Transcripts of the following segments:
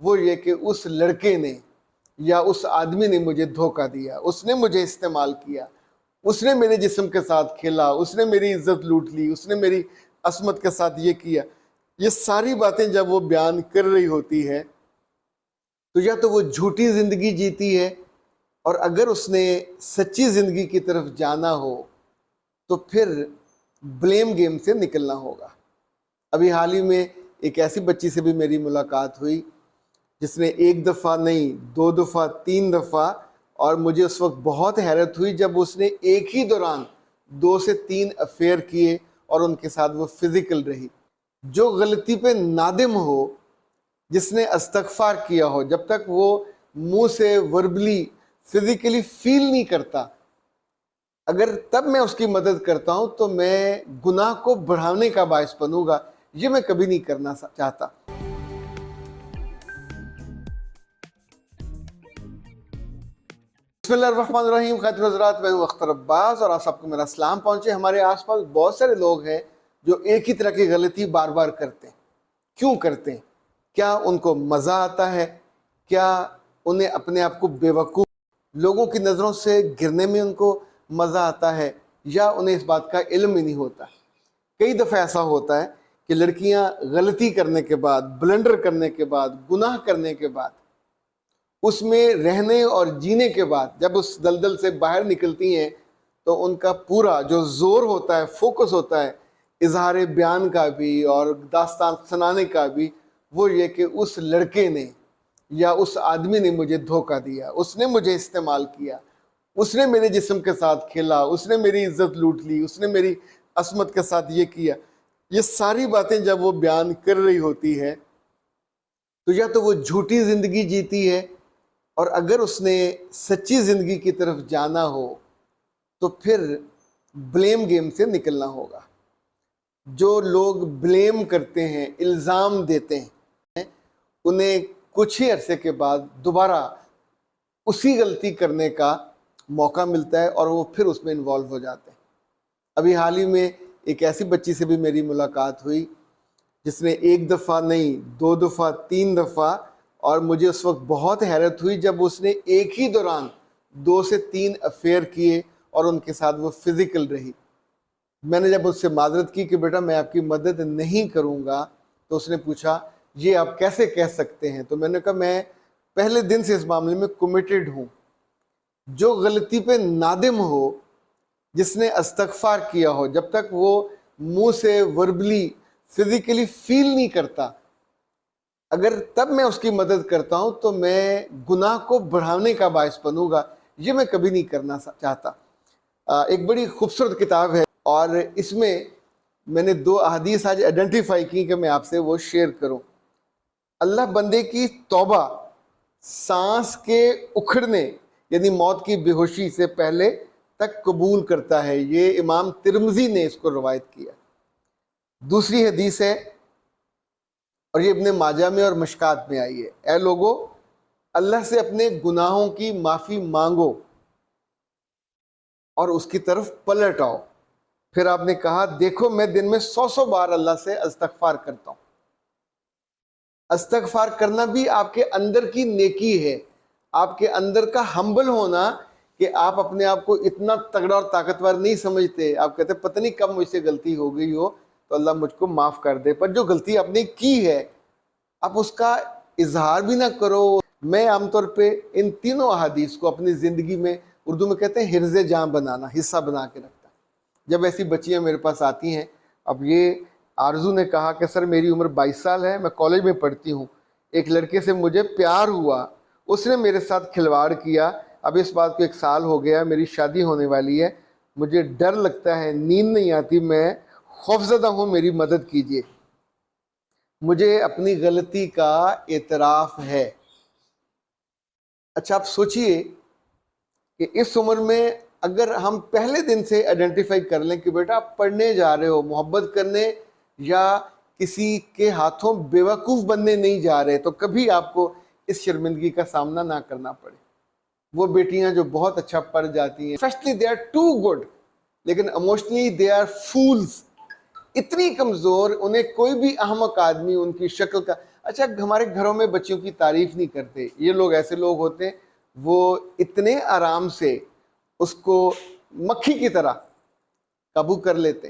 वो ये कि उस लड़के ने या उस आदमी ने मुझे धोखा दिया, उसने मुझे इस्तेमाल किया, उसने मेरे जिस्म के साथ खेला, उसने मेरी इज्जत लूट ली, उसने मेरी असमत के साथ ये किया। ये सारी बातें जब वो बयान कर रही होती है तो या तो वो झूठी जिंदगी जीती है, और अगर उसने सच्ची जिंदगी की तरफ जाना हो तो फिर ब्लेम गेम से निकलना होगा। अभी हाल ही में एक ऐसी बच्ची से भी मेरी मुलाकात हुई जिसने एक दफ़ा नहीं, दो दफ़ा, तीन दफ़ा, और मुझे उस वक्त बहुत हैरत हुई जब उसने एक ही दौरान 2 से 3 अफेयर किए और उनके साथ वो फिजिकल रही। जो गलती पे नादिम हो, जिसने अस्तगफार किया हो, जब तक वो मुंह से वर्बली फिजिकली फील नहीं करता, अगर तब मैं उसकी मदद करता हूं तो मैं गुनाह को बढ़ाने का बायस बनूंगा। ये मैं कभी नहीं करना चाहता। बिस्मिल्लाहिर्रहमानिर्रहीम। खातिर हज़रात, मैं हूं अख्तर अब्बास और आप सबको मेरा सलाम पहुंचे। हमारे आसपास बहुत सारे लोग हैं जो एक ही तरह की गलती बार बार करते हैं। क्यों करते हैं? क्या उनको मज़ा आता है? क्या उन्हें अपने आप को बेवकूफ़ लोगों की नज़रों से गिरने में उनको मज़ा आता है, या उन्हें इस बात का इल्म ही नहीं होता? कई दफ़ा ऐसा होता है कि लड़कियां गलती करने के बाद, ब्लंडर करने के बाद, गुनाह करने के बाद, उसमें रहने और जीने के बाद जब उस दलदल से बाहर निकलती हैं तो उनका पूरा जो जोर होता है, फोकस होता है इजहार बयान का भी और दास्तान सुनाने का भी, वो ये कि उस लड़के ने या उस आदमी ने मुझे धोखा दिया, उसने मुझे इस्तेमाल किया, उसने मेरे जिस्म के साथ खेला, उसने मेरी इज्जत लूट ली, उसने मेरी असमत के साथ ये किया। ये सारी बातें जब वो बयान कर रही होती है तो या तो वो झूठी जिंदगी जीती है, और अगर उसने सच्ची जिंदगी की तरफ जाना हो तो फिर ब्लेम गेम से निकलना होगा। जो लोग ब्लेम करते हैं, इल्ज़ाम देते हैं, उन्हें कुछ ही अरसे के बाद दोबारा उसी गलती करने का मौका मिलता है और वो फिर उसमें इन्वॉल्व हो जाते हैं। अभी हाल ही में एक ऐसी बच्ची से भी मेरी मुलाकात हुई जिसने एक दफ़ा नहीं, दो दफ़ा, तीन दफ़ा, और मुझे उस वक्त बहुत हैरत हुई जब उसने एक ही दौरान 2 से 3 अफेयर किए और उनके साथ वो फिजिकल रही। मैंने जब उससे माजरत की कि बेटा मैं आपकी मदद नहीं करूँगा, तो उसने पूछा ये आप कैसे कह सकते हैं? तो मैंने कहा मैं पहले दिन से इस मामले में कमिटेड हूँ। जो गलती पे नादिम हो, जिसने अस्तगफार किया हो, जब तक वो मुंह से वर्बली फिजिकली फील नहीं करता, अगर तब मैं उसकी मदद करता हूं तो मैं गुनाह को बढ़ाने का बायस बनूंगा। ये मैं कभी नहीं करना चाहता। एक बड़ी खूबसूरत किताब है और इसमें मैंने 2 अहादीस आज आइडेंटिफाई की कि मैं आपसे वो शेयर करूं। अल्लाह बंदे की तौबा सांस के उखड़ने यानी मौत की बेहोशी से पहले तक कबूल करता है। ये इमाम तिरमिज़ी ने इसको रवायत किया। दूसरी हदीस है और ये इब्ने माजा में और मशकात में आई है, ऐ लोगो अल्लाह से अपने गुनाहों की माफ़ी मांगो और उसकी तरफ पलट आओ। फिर आपने कहा देखो मैं दिन में 100 बार अल्लाह से अस्तगफार करता हूँ। अस्तगफार करना भी आपके अंदर की नेकी है, आपके अंदर का हम्बल होना कि आप अपने आप को इतना तगड़ा और ताकतवर नहीं समझते। आप कहते पता नहीं कब मुझसे गलती हो गई हो तो अल्लाह मुझको माफ़ कर दे, पर जो गलती आपने की है आप उसका इजहार भी ना करो। मैं आमतौर पे इन तीनों अहादीस को अपनी ज़िंदगी में, उर्दू में कहते हैं हिर्ज़े जान बनाना, हिस्सा बना के रखता। जब ऐसी बच्चियाँ मेरे पास आती हैं, अब ये आरजू ने कहा कि सर मेरी उम्र 22 साल है, मैं कॉलेज में पढ़ती हूँ, एक लड़के से मुझे प्यार हुआ, उसने मेरे साथ खिलवाड़ किया, अब इस बात को 1 साल हो गया, मेरी शादी होने वाली है, मुझे डर लगता है, नींद नहीं आती, मैं खौफज़दा हूँ, मेरी मदद कीजिए। मुझे अपनी गलती का एतराफ़ है। अच्छा आप सोचिए कि इस उम्र में अगर हम पहले दिन से आइडेंटिफाई कर लें कि बेटा आप पढ़ने जा रहे हो, मोहब्बत करने या किसी के हाथों बेवकूफ़ बनने नहीं जा रहे, तो कभी आपको इस शर्मिंदगी का सामना ना करना पड़े। वो बेटियां जो बहुत अच्छा पढ़ जाती हैं, firstly they are too good, लेकिन इमोशनली दे आर फूल्स, इतनी कमज़ोर, उन्हें कोई भी अहमक आदमी उनकी शक्ल का, अच्छा, हमारे घरों में बच्चों की तारीफ नहीं करते, ये लोग ऐसे लोग होते हैं, वो इतने आराम से उसको मक्खी की तरह काबू कर लेते,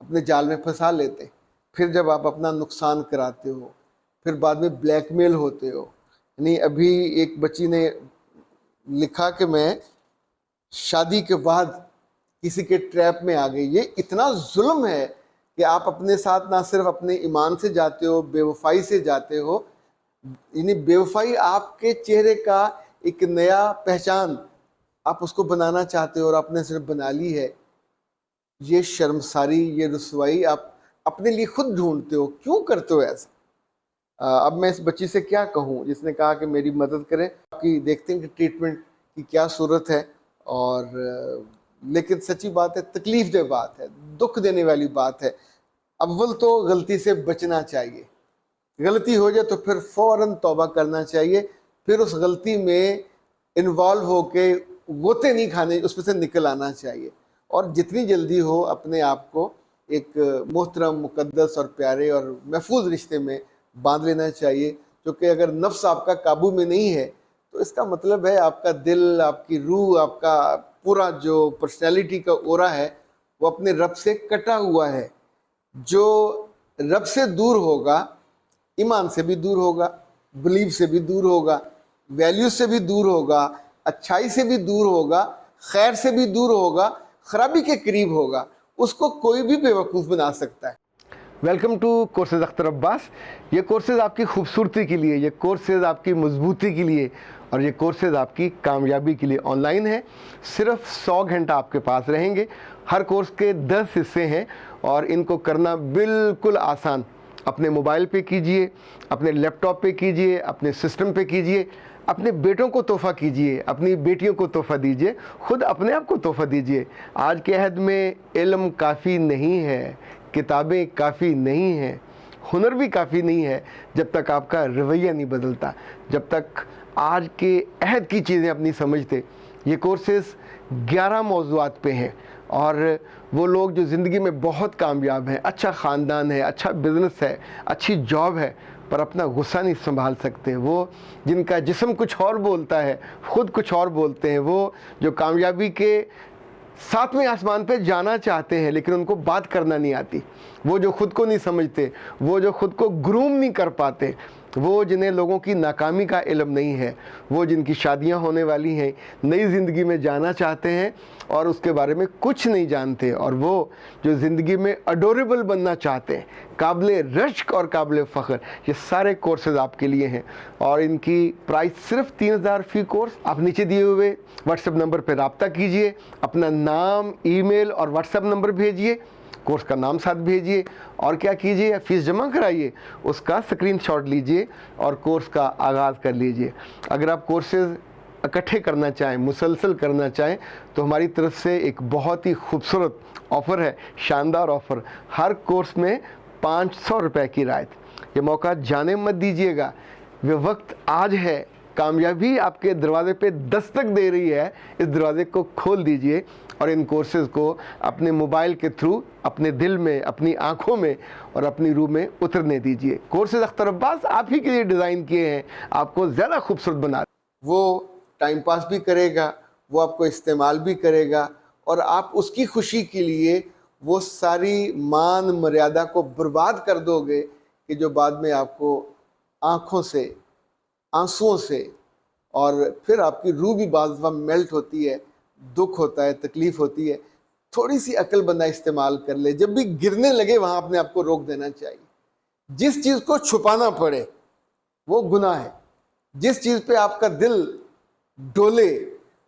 अपने जाल में फंसा लेते, फिर जब आप अपना नुकसान कराते हो, फिर बाद में ब्लैकमेल होते हो। यानी अभी एक बच्ची ने लिखा कि मैं शादी के बाद किसी के ट्रैप में आ गई। ये इतना जुल्म है कि आप अपने साथ ना सिर्फ अपने ईमान से जाते हो, बेवफाई से जाते हो। यानी बेवफाई आपके चेहरे का एक नया पहचान आप उसको बनाना चाहते हो और आपने सिर्फ बना ली है। ये शर्मसारी, ये रुसवाई आप अपने लिए खुद ढूंढते हो, क्यों करते हो ऐसा? अब मैं इस बच्ची से क्या कहूँ जिसने कहा कि मेरी मदद करें। आपकी देखते हैं कि ट्रीटमेंट की क्या सूरत है। और लेकिन सच्ची बात है, तकलीफ दह बात है, दुख देने वाली बात है। अव्वल तो गलती से बचना चाहिए, गलती हो जाए तो फिर फ़ौरन तौबा करना चाहिए, फिर उस गलती में इन्वॉल्व होके गोते नहीं खाने, उसमें से निकल आना चाहिए। और जितनी जल्दी हो अपने आप को एक मोहतरम, मुकद्दस और प्यारे और महफूज रिश्ते में बांध लेना चाहिए। क्योंकि अगर नफ्स आपका काबू में नहीं है तो इसका मतलब है आपका दिल, आपकी रूह, आपका पूरा जो पर्सनैलिटी का ओरा है वो अपने रब से कटा हुआ है। जो रब से दूर होगा, ईमान से भी दूर होगा, बिलीव से भी दूर होगा, वैल्यू से भी दूर होगा, अच्छाई से भी दूर होगा, खैर से भी दूर होगा, खराबी के करीब होगा, उसको कोई भी बेवकूफ़ बना सकता है। Welcome to courses Akhtar Abbas. ये कोर्सेज आपकी खूबसूरती के लिए, ये कोर्सेज आपकी मजबूती के लिए और ये कोर्सेज आपकी कामयाबी के लिए ऑनलाइन है। सिर्फ 100 घंटा आपके पास रहेंगे। हर कोर्स के 10 हिस्से हैं और इनको करना बिल्कुल आसान। अपने मोबाइल पे कीजिए, अपने लैपटॉप पे कीजिए, अपने सिस्टम पे कीजिए, अपने बेटों को तोहफ़ा कीजिए, अपनी बेटियों को तोहफ़ा दीजिए, खुद अपने आप को तोहफ़ा दीजिए। आज के अहद में इल्म काफ़ी नहीं है, किताबें काफ़ी नहीं हैं, हुनर भी काफ़ी नहीं है जब तक आपका रवैया नहीं बदलता, जब तक आज के अहद की चीज़ें अपनी समझते। ये कोर्सेज़ 11 मौज़ूआत पे हैं और वो लोग जो ज़िंदगी में बहुत कामयाब हैं, अच्छा ख़ानदान है, अच्छा बिज़नेस है, अच्छी जॉब है, पर अपना गुस्सा नहीं संभाल सकते, वो जिनका जिस्म कुछ और बोलता है, ख़ुद कुछ और बोलते हैं, वो जो कामयाबी के 7वें आसमान पे जाना चाहते हैं लेकिन उनको बात करना नहीं आती, वो जो ख़ुद को नहीं समझते, वो जो ख़ुद को ग्रूम नहीं कर पाते, वो जिन्हें लोगों की नाकामी का इल्म नहीं है, वो जिनकी शादियां होने वाली हैं, नई ज़िंदगी में जाना चाहते हैं और उसके बारे में कुछ नहीं जानते, और वो जो ज़िंदगी में अडोरेबल बनना चाहते हैं, काबिल रश्क और काबिल फ़ख्र, ये सारे कोर्सेज़ आपके लिए हैं। और इनकी प्राइस सिर्फ 3000 फ़ी कोर्स। आप नीचे दिए हुए व्हाट्सएप नंबर पर रब्ता कीजिए, अपना नाम, ईमेल और व्हाट्सएप नंबर भेजिए, कोर्स का नाम साथ भेजिए और क्या कीजिए, फ़ीस जमा कराइए, उसका स्क्रीनशॉट लीजिए और कोर्स का आगाज़ कर लीजिए। अगर आप कोर्सेज़ इकट्ठे करना चाहें, मुसलसल करना चाहें, तो हमारी तरफ से एक बहुत ही खूबसूरत ऑफ़र है, शानदार ऑफ़र। हर कोर्स में 500 रुपये की रायत। ये मौका जाने मत दीजिएगा, वे वक्त आज है। कामयाबी आपके दरवाज़े पे दस्तक दे रही है, इस दरवाज़े को खोल दीजिए और इन कोर्सेज़ को अपने मोबाइल के थ्रू अपने दिल में, अपनी आँखों में और अपनी रूह में उतरने दीजिए। कोर्सेज़ अख्तर अब्बास आप ही के लिए डिज़ाइन किए हैं, आपको ज़्यादा खूबसूरत बना। वो टाइम पास भी करेगा, वो आपको इस्तेमाल भी करेगा और आप उसकी खुशी के लिए वो सारी मान मर्यादा को बर्बाद कर दोगे कि जो बाद में आपको आँखों से, आंसुओं से और फिर आपकी रूह भी बाज़ दफ़ा मेल्ट होती है, दुख होता है, तकलीफ़ होती है। थोड़ी सी अक्ल बंदा इस्तेमाल कर ले, जब भी गिरने लगे वहाँ अपने आप को रोक देना चाहिए। जिस चीज़ को छुपाना पड़े वो गुनाह है, जिस चीज़ पे आपका दिल डोले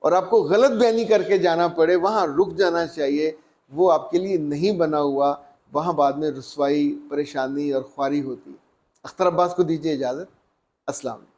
और आपको गलत बयानी करके जाना पड़े वहाँ रुक जाना चाहिए। वो आपके लिए नहीं बना हुआ, वहाँ बाद में रुसवाई, परेशानी और ख्वारी होती है। अख्तर अब्बास को दीजिए इजाज़त। अस्सलाम।